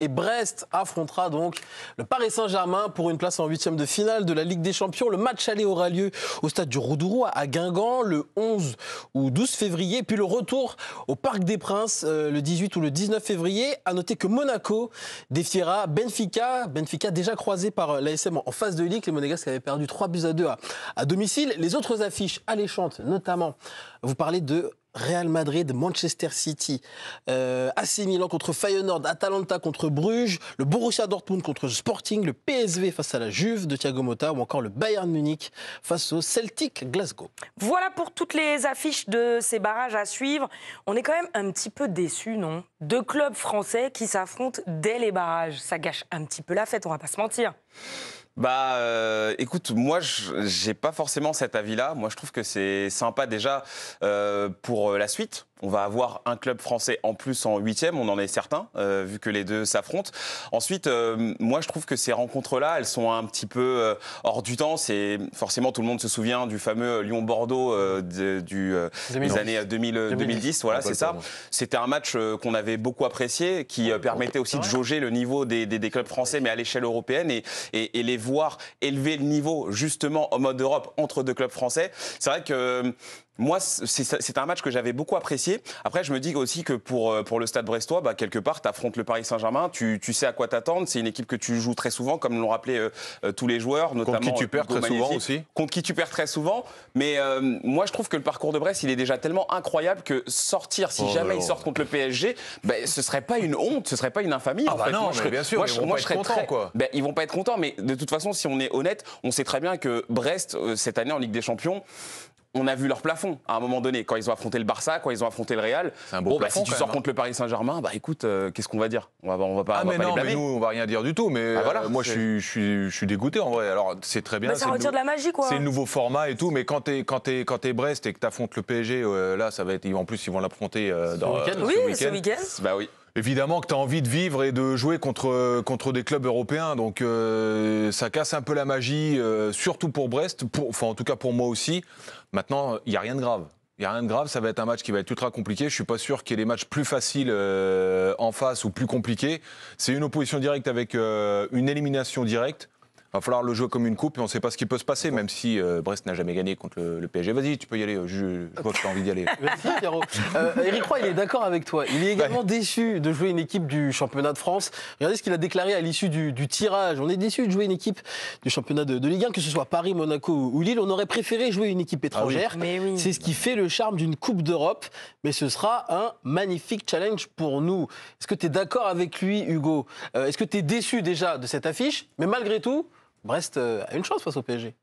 Et Brest affrontera donc le Paris Saint-Germain pour une place en huitième de finale de la Ligue des Champions. Le match aller aura lieu au stade du Roudourou à Guingamp le 11 ou 12 février. Puis le retour au Parc des Princes le 18 ou le 19 février. À noter que Monaco défiera Benfica. Benfica déjà croisé par l'ASM en phase de Ligue. Les Monégasques avaient perdu 3-2 à domicile. Les autres affiches alléchantes, notamment, vous parlez de Real Madrid, Manchester City, AC Milan contre Feyenoord, Atalanta contre Bruges, le Borussia Dortmund contre Sporting, le PSV face à la Juve de Thiago Motta ou encore le Bayern Munich face au Celtic Glasgow. Voilà pour toutes les affiches de ces barrages à suivre. On est quand même un petit peu déçus, non? Deux clubs français qui s'affrontent dès les barrages. Ça gâche un petit peu la fête, on va pas se mentir. Écoute, moi, j'ai pas forcément cet avis-là. Moi, je trouve que c'est sympa déjà pour la suite. On va avoir un club français en plus en huitième, on en est certain, vu que les deux s'affrontent. Ensuite, moi, je trouve que ces rencontres-là, elles sont un petit peu hors du temps. C'est forcément, tout le monde se souvient du fameux Lyon-Bordeaux des années 2010. Voilà, c'est ça. C'était un match qu'on avait beaucoup apprécié, qui permettait aussi de jauger le niveau des clubs français, mais à l'échelle européenne, et les voir élever le niveau, justement, en mode Europe, entre deux clubs français. C'est vrai que moi, c'est un match que j'avais beaucoup apprécié. Après, je me dis aussi que pour le Stade brestois, quelque part, tu affrontes le Paris Saint-Germain, tu sais à quoi t'attendre. C'est une équipe que tu joues très souvent, comme l'ont rappelé tous les joueurs, notamment contre qui tu perds très souvent aussi. Contre qui tu perds très souvent. Mais moi, je trouve que le parcours de Brest, il est déjà tellement incroyable que sortir, si jamais ils sortent contre le PSG, ce serait pas une honte, ce serait pas une infamie. En fait. Non, mais bien sûr, ils vont pas être contents, quoi. Ils vont pas être contents, mais de toute façon, si on est honnête, on sait très bien que Brest, cette année en Ligue des Champions, on a vu leur plafond à un moment donné, quand ils ont affronté le Barça, quand ils ont affronté le Real. C'est un beau plafond, si tu sors contre le Paris Saint-Germain, écoute, qu'est-ce qu'on va dire? On va pas les blâmer. Mais nous, on va rien dire du tout. Mais moi, je suis dégoûté en vrai. Alors, c'est très bien. Ça retire de la magie, quoi. C'est le nouveau format et tout, mais quand t'es Brest et que t'affrontes le PSG, là, ça va être. En plus, ils vont l'affronter ce week-end. Bah oui. Évidemment que tu as envie de vivre et de jouer contre des clubs européens, donc ça casse un peu la magie, surtout pour Brest, en tout cas pour moi aussi. Maintenant, il n'y a rien de grave. Il n'y a rien de grave, ça va être un match qui va être ultra compliqué. Je ne suis pas sûr qu'il y ait des matchs plus faciles en face ou plus compliqués. C'est une opposition directe avec une élimination directe. Il va falloir le jouer comme une coupe et on ne sait pas ce qui peut se passer, même si Brest n'a jamais gagné contre le PSG. Vas-y, tu peux y aller, je vois que tu as envie d'y aller. Merci Pierrot. Eric Roy, il est d'accord avec toi. Il est également déçu de jouer une équipe du championnat de France. Regardez ce qu'il a déclaré à l'issue du tirage. On est déçu de jouer une équipe du championnat de Ligue 1, que ce soit Paris, Monaco ou Lille. On aurait préféré jouer une équipe étrangère. Oui. C'est ce qui fait le charme d'une Coupe d'Europe. Mais ce sera un magnifique challenge pour nous. Est-ce que tu es d'accord avec lui, Hugo? Est-ce que tu es déçu déjà de cette affiche? Mais malgré tout, Brest a une chance face au PSG.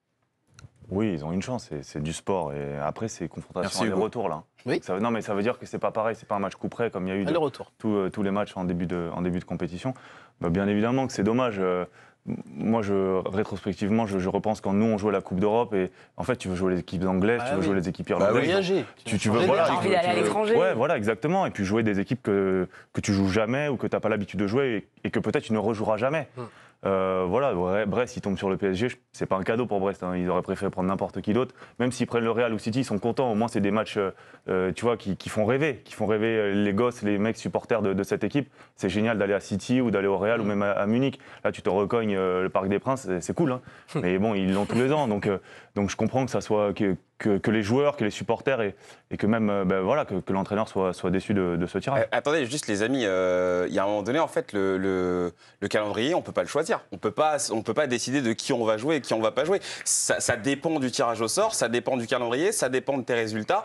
Oui, ils ont une chance, c'est du sport. Et après, c'est confrontation à retour là. Oui. Non, mais ça veut dire que c'est pas pareil, c'est pas un match coup près comme il y a eu tous les matchs en début de compétition. Bien évidemment que c'est dommage. Moi, rétrospectivement, je repense quand nous on jouait la Coupe d'Europe et en fait, tu veux jouer les équipes anglaises, tu veux jouer les équipes irlandaises. Tu veux envie d'aller à l'étranger. Ouais, voilà, exactement. Et puis jouer des équipes que tu joues jamais ou que tu n'as pas l'habitude de jouer et que peut-être tu ne rejoueras jamais. Brest, ils tombent sur le PSG, c'est pas un cadeau pour Brest. Ils auraient préféré prendre n'importe qui d'autre. Même s'ils prennent le Real ou City, ils sont contents. Au moins, c'est des matchs, tu vois, qui font rêver, les gosses, les mecs supporters de cette équipe. C'est génial d'aller à City ou d'aller au Real ou même à Munich. Là, tu te recognes le Parc des Princes, c'est cool. Hein. Mais bon, ils l'ont tous les ans, donc je comprends que ça soit que les joueurs, que les supporters et que même que l'entraîneur soit déçu de ce tirage. Attendez, juste les amis, il y a un moment donné, en fait, le calendrier, on peut pas le choisir. On peut pas décider de qui on va jouer et qui on va pas jouer. Ça dépend du tirage au sort, ça dépend du calendrier, ça dépend de tes résultats.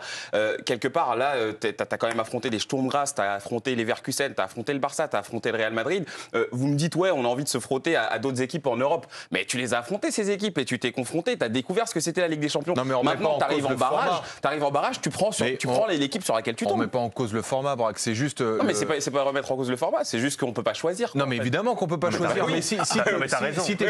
Quelque part, là, t'as quand même affronté des Sturm Graz, t'as affronté les Leverkusen, t'as affronté le Barça, t'as affronté le Real Madrid. Vous me dites, ouais, on a envie de se frotter à d'autres équipes en Europe. Mais tu les as affrontées, ces équipes, et tu t'es confronté, t'as découvert ce que c'était la Ligue des Champions. Non, mais maintenant, t'arrives en barrage, tu prends l'équipe sur laquelle tu tombes. On met pas en cause le format, Braque, c'est juste... Non, mais c'est pas remettre en cause le format, c'est juste qu'on peut pas choisir. Non, mais évidemment qu'on peut pas choisir. Mais si t'es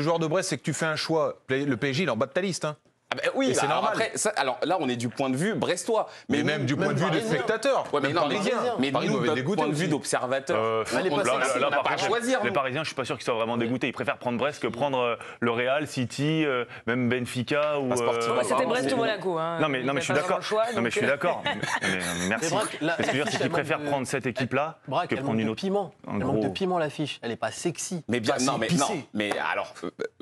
joueur de Brest, c'est que tu fais un choix, le PSG, il est en bas de ta liste. Hein. Ah bah oui, Et c'est normal. Après, alors là, on est du point de vue brestois. Mais même du point de vue des parisien. spectateurs. Ouais, mais même non, parisien. mais Paris nous, doit être notre dégoûté point de vue aussi. d'observateur, Allez, on pas n'a ça. pas à choisir. Les nous. Parisiens, je suis pas sûr qu'ils soient vraiment dégoûtés. Ils préfèrent prendre Brest que prendre le Real, City, même Benfica ou. Pas sportivement, Ouais, c'était apparemment, Brest c'est ou bon. Monaco. Hein. Non mais je suis d'accord. Non mais je suis d'accord. Mais merci. Mais Braque, la- Ce que je veux dire, l'affiche, c'est qu'ils elle préfèrent manque de- prendre cette équipe-là Braque, que elle prendre manque une de autre. piment. Un Elle manque de gros- piment, l'affiche. Elle est pas sexy. Mais bien, Pas non, assez mais non, épicée. mais alors,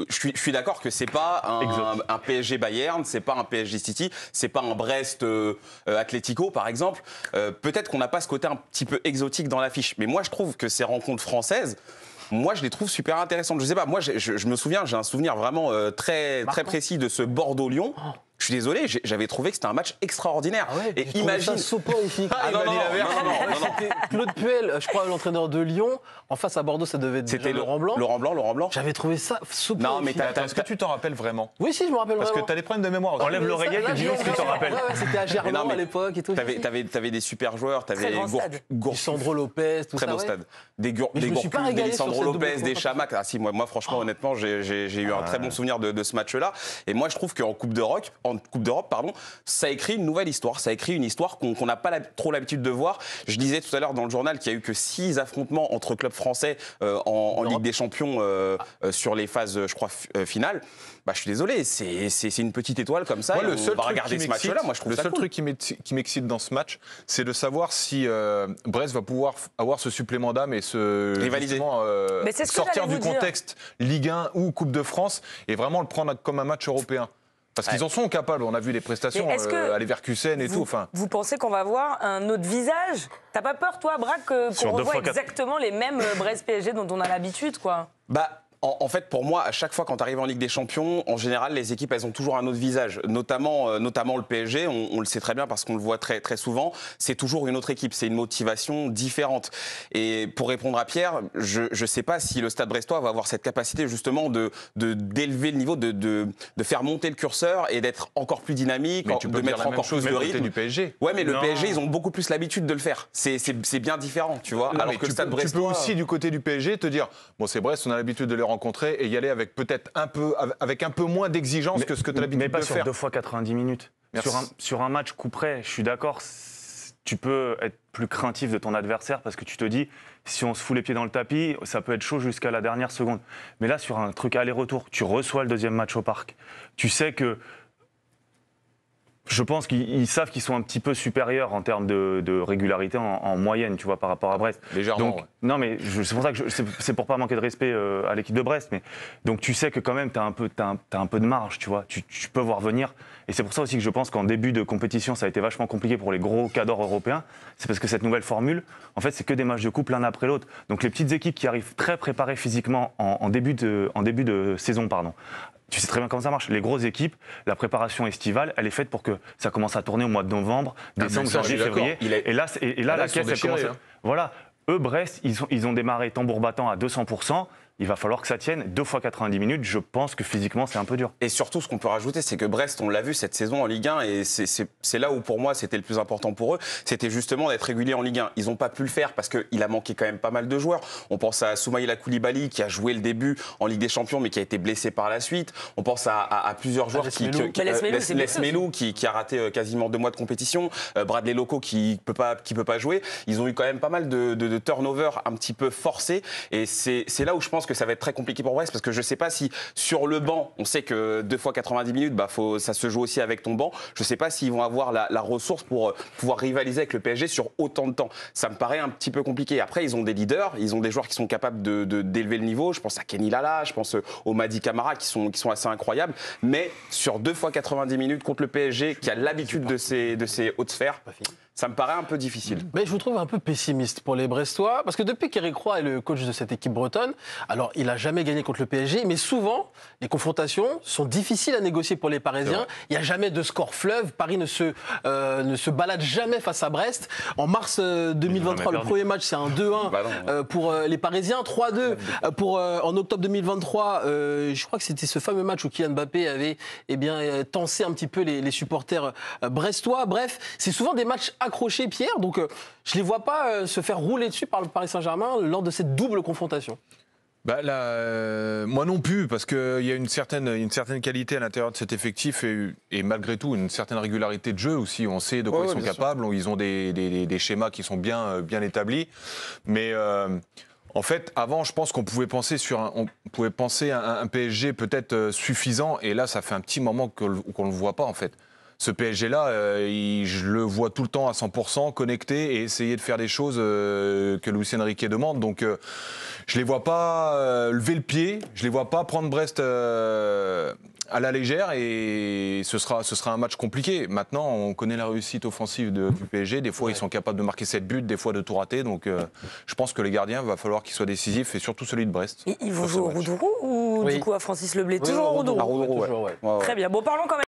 je suis d'accord que c'est pas Exotique. un PSG Bayern, c'est pas un PSG City, c'est pas un Brest Atlético par exemple. Peut-être qu'on n'a pas ce côté un petit peu exotique dans l'affiche, mais moi je trouve que ces rencontres françaises, moi je les trouve super intéressantes. Je sais pas, moi je me souviens, j'ai un souvenir vraiment très Marquant. précis de ce Bordeaux-Lyon. Je suis désolé, j'avais trouvé que c'était un match extraordinaire. Ah ouais, Et j'ai trouvé imagine. ça soporifique. Ah, non, non, non, non, non. C'était Claude Puel, je crois, l'entraîneur de Lyon. En face à Bordeaux, ça devait être C'était Laurent Blanc. Laurent Blanc. J'avais trouvé ça soporifique. Non, mais t'as- Est-ce que tu t'en rappelles vraiment? Oui, si, je me rappelle Parce que vraiment. tu as des problèmes de mémoire aussi. Enlève l'oreillette et dis-nous ce que tu t'en rappelles. Ouais, c'était à Gerland Mais non, mais à l'époque et tout. T'avais des super joueurs, Très t'avais grand stade. Sandro Lopez, tout Très ça. beau ouais. stade. Des Mais je me suis pas Gourcuff, des régalé sur Lisandro cette double Lopez, des confrontation. Chamac. Ah si, moi franchement, honnêtement, j'ai eu un très bon souvenir de ce match-là. Et moi, je trouve qu'en Coupe d'Europe, ça écrit une nouvelle histoire. Ça écrit une histoire qu'on n'a pas trop l'habitude de voir. Je disais tout à l'heure dans le journal qu'il y a eu que 6 affrontements entre clubs français en Ligue des Champions sur les phases, je crois, finales. Bah, je suis désolé, c'est une petite étoile comme ça. Moi, et le on seul va truc regarder qui ce m'excite, match-là. Moi, je trouve le ça seul cool. truc qui m'excite dans ce match, c'est de savoir si Brest va pouvoir avoir ce supplément d'âme et Rivaliser. justement, Mais c'est ce que sortir j'allais du vous dire. contexte Ligue 1 ou Coupe de France et vraiment le prendre comme un match européen. Parce qu'ils en sont capables. On a vu les prestations Mais est-ce que à Leverkusen et tout. Enfin, Vous pensez qu'on va voir un autre visage? T'as pas peur, toi, Braque, Sur qu'on deux revoie fois quatre. exactement les mêmes Brest-PSG dont on a l'habitude, quoi? Bah, en fait, pour moi, à chaque fois quand tu arrives en Ligue des Champions, en général, les équipes, elles ont toujours un autre visage. Notamment le PSG, on le sait très bien parce qu'on le voit très, très souvent. C'est toujours une autre équipe, c'est une motivation différente. Et pour répondre à Pierre, je ne sais pas si le Stade brestois va avoir cette capacité justement d'élever le niveau, de faire monter le curseur et d'être encore plus dynamique, mais tu peux de dire mettre la même encore chose plus du de côté rythme. du PSG. Ouais, mais le Non. PSG, ils ont beaucoup plus l'habitude de le faire. C'est bien différent, tu vois. Non, Alors mais que le Stade tu peux brestois, aussi du côté du PSG te dire bon, c'est Brest, on a l'habitude de les rencontrer et y aller avec peut-être un peu moins d'exigence que ce que tu as l'habitude Mais pas de sur faire. 2 fois 90 minutes. Merci. Sur un match coup près, je suis d'accord, tu peux être plus craintif de ton adversaire parce que tu te dis, si on se fout les pieds dans le tapis, ça peut être chaud jusqu'à la dernière seconde. Mais là, sur un truc aller-retour, tu reçois le deuxième match au parc. Tu sais que je pense qu'ils savent qu'ils sont un petit peu supérieurs en termes de régularité en moyenne, tu vois, par rapport à Brest. Légèrement, Donc, ouais. non, mais c'est pour ça que c'est pour pas manquer de respect à l'équipe de Brest. Mais donc tu sais que quand même t'as un peu de marge, tu vois. Tu peux voir venir. Et c'est pour ça aussi que je pense qu'en début de compétition, ça a été vachement compliqué pour les gros cadors européens. C'est parce que cette nouvelle formule, en fait, c'est que des matchs de coupe l'un après l'autre. Donc les petites équipes qui arrivent très préparées physiquement en début de saison, pardon. Tu sais très bien comment ça marche. Les grosses équipes, la préparation estivale, elle est faite pour que ça commence à tourner au mois de novembre, décembre, mais ça, janvier, je suis février. d'accord. Et là, Là, la ils sont caisse, elle déchirés, commence. hein. Voilà. Eux, Brest, ils ont démarré tambour battant à 200%. Il va falloir que ça tienne 2 fois 90 minutes. Je pense que physiquement, c'est un peu dur. Et surtout, ce qu'on peut rajouter, c'est que Brest, on l'a vu cette saison en Ligue 1, et c'est là où, pour moi, c'était le plus important pour eux, c'était justement d'être régulier en Ligue 1. Ils n'ont pas pu le faire parce qu'il a manqué quand même pas mal de joueurs. On pense à Soumaïla Koulibaly, qui a joué le début en Ligue des Champions, mais qui a été blessé par la suite. On pense à plusieurs joueurs Les Melou, qui a raté quasiment 2 mois de compétition. Bradley Loco, qui peut pas jouer. Ils ont eu quand même pas mal de turnover un petit peu forcés. Et c'est là où je pense que ça va être très compliqué pour Brest, parce que je ne sais pas si sur le banc, on sait que 2 fois 90 minutes, ça se joue aussi avec ton banc. Je ne sais pas s'ils vont avoir la ressource pour pouvoir rivaliser avec le PSG sur autant de temps. Ça me paraît un petit peu compliqué. Après, ils ont des leaders, ils ont des joueurs qui sont capables d'élever le niveau. Je pense à Kenny Lala, je pense au Madi Camara, qui sont assez incroyables. Mais sur 2 fois 90 minutes contre le PSG, qui a l'habitude de ces hautes sphères, ça me paraît un peu difficile. Mais je vous trouve un peu pessimiste pour les Brestois, parce que depuis qu'Éric Roy est le coach de cette équipe bretonne, alors il n'a jamais gagné contre le PSG, mais souvent, les confrontations sont difficiles à négocier pour les Parisiens. Il n'y a jamais de score fleuve. Paris ne se balade jamais face à Brest. En mars 2023, le premier match, c'est un 2-1 pour les Parisiens, 3-2 en octobre 2023. Je crois que c'était ce fameux match où Kylian Mbappé avait tensé un petit peu les supporters brestois. Bref, c'est souvent des matchs accrochés, Pierre, donc je ne les vois pas se faire rouler dessus par le Paris Saint-Germain lors de cette double confrontation. Bah là, moi non plus, parce qu'il y a une certaine qualité à l'intérieur de cet effectif et malgré tout une certaine régularité de jeu aussi. On sait de quoi ils sont capables, ils ont des schémas qui sont bien établis. Mais en fait, avant, je pense qu'on pouvait penser à un PSG peut-être suffisant, et là, ça fait un petit moment qu'on ne le voit pas en fait. Ce PSG-là, je le vois tout le temps à 100%, connecté et essayer de faire des choses que Luis Enrique demande. Donc, je les vois pas lever le pied, je les vois pas prendre Brest à la légère et ce sera un match compliqué. Maintenant, on connaît la réussite offensive du PSG. Des fois, ils sont capables de marquer 7 buts, des fois de tout rater. Donc, je pense que les gardiens, va falloir qu'ils soient décisifs et surtout celui de Brest. Ils vont jouer au Roudourou ou du coup à Francis Leblay? Toujours au Roudourou. À Roudourou, ouais. Très bien. Bon, parlons quand même.